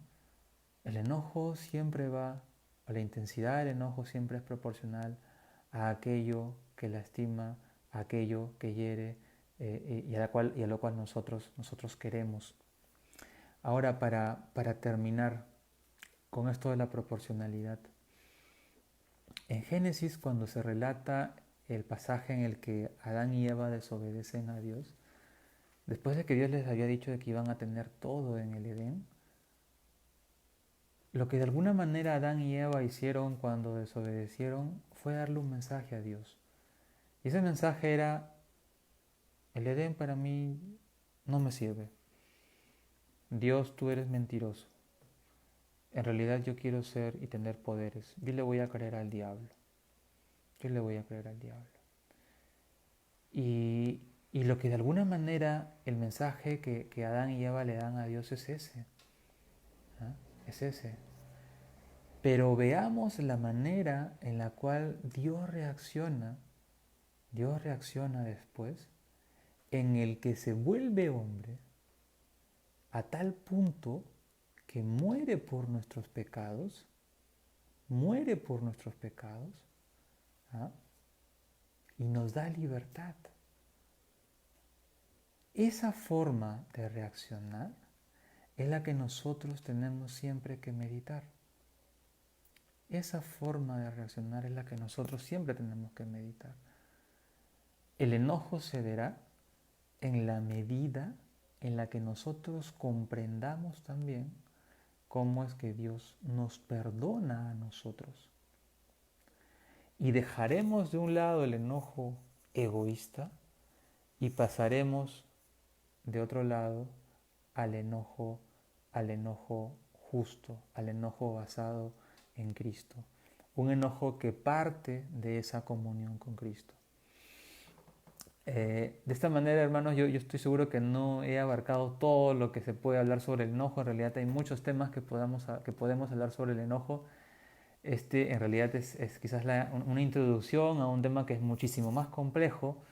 El enojo siempre va, o la intensidad del enojo siempre es proporcional a aquello que lastima, a aquello que hiere y a lo cual nosotros queremos. Ahora, para terminar con esto de la proporcionalidad, en Génesis, cuando se relata el pasaje en el que Adán y Eva desobedecen a Dios, después de que Dios les había dicho de que iban a tener todo en el Edén, lo que de alguna manera Adán y Eva hicieron cuando desobedecieron fue darle un mensaje a Dios. Y ese mensaje era, el Edén para mí no me sirve. Dios, tú eres mentiroso. En realidad yo quiero ser y tener poderes. Yo le voy a creer al diablo. Yo le voy a creer al diablo. Y, y lo que de alguna manera el mensaje que Adán y Eva le dan a Dios es ese. ¿Ah? Es ese. Pero veamos la manera en la cual Dios reacciona después, en el que se vuelve hombre a tal punto que muere por nuestros pecados, ¿ah? Y nos da libertad. Esa forma de reaccionar es la que nosotros tenemos siempre que meditar. Esa forma de reaccionar es la que nosotros siempre tenemos que meditar. El enojo se verá en la medida en la que nosotros comprendamos también cómo es que Dios nos perdona a nosotros. Y dejaremos de un lado el enojo egoísta y pasaremos de otro lado al enojo justo, al enojo basado en Cristo. Un enojo que parte de esa comunión con Cristo. De esta manera, hermanos, yo estoy seguro que no he abarcado todo lo que se puede hablar sobre el enojo. En realidad hay muchos temas que podemos hablar sobre el enojo. Este en realidad es quizás una introducción a un tema que es muchísimo más complejo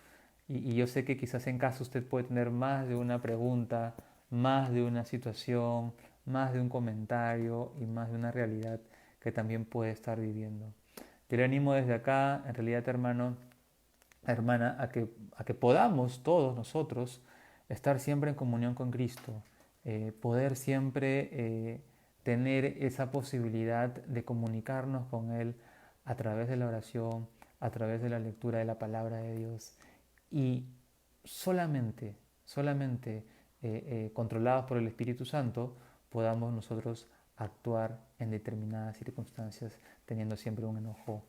y yo sé que quizás en caso usted puede tener más de una pregunta, más de una situación, más de un comentario y más de una realidad que también puede estar viviendo. Yo le animo desde acá, en realidad, hermano, hermana, a que podamos todos nosotros estar siempre en comunión con Cristo, poder siempre tener esa posibilidad de comunicarnos con Él a través de la oración, a través de la lectura de la palabra de Dios y solamente controlados por el Espíritu Santo podamos nosotros actuar en determinadas circunstancias teniendo siempre un enojo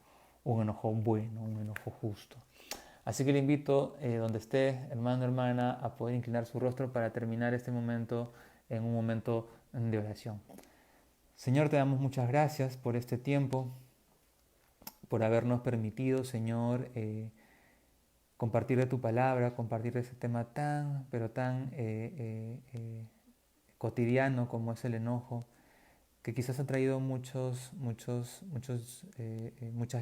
bueno, un enojo justo. Así que le invito, donde esté, hermano, hermana, a poder inclinar su rostro para terminar este momento en un momento de oración. Señor, te damos muchas gracias por este tiempo, por habernos permitido, Señor, compartir de tu palabra, compartir de ese tema pero tan cotidiano como es el enojo, que quizás ha traído muchas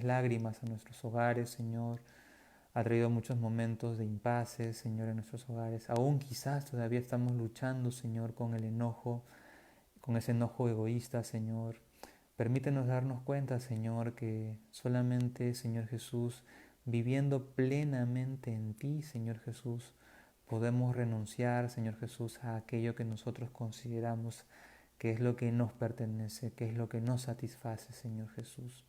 lágrimas a nuestros hogares, Señor. Ha traído muchos momentos de impases, Señor, en nuestros hogares. Aún quizás todavía estamos luchando, Señor, con el enojo, con ese enojo egoísta, Señor. Permítenos darnos cuenta, Señor, que solamente, Señor Jesús, viviendo plenamente en ti, Señor Jesús, podemos renunciar, Señor Jesús, a aquello que nosotros consideramos que es lo que nos pertenece, que es lo que nos satisface, Señor Jesús.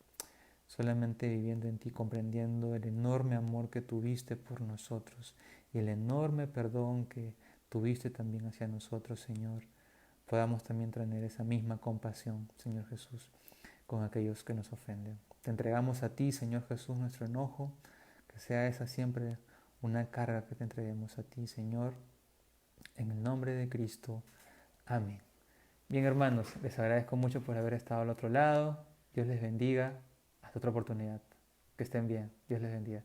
Solamente viviendo en ti, comprendiendo el enorme amor que tuviste por nosotros y el enorme perdón que tuviste también hacia nosotros, Señor, podamos también tener esa misma compasión, Señor Jesús, con aquellos que nos ofenden. Te entregamos a ti, Señor Jesús, nuestro enojo, que sea esa siempre una carga que te entreguemos a ti, Señor, en el nombre de Cristo. Amén. Bien, hermanos, les agradezco mucho por haber estado al otro lado. Dios les bendiga. Hasta otra oportunidad. Que estén bien. Dios les bendiga.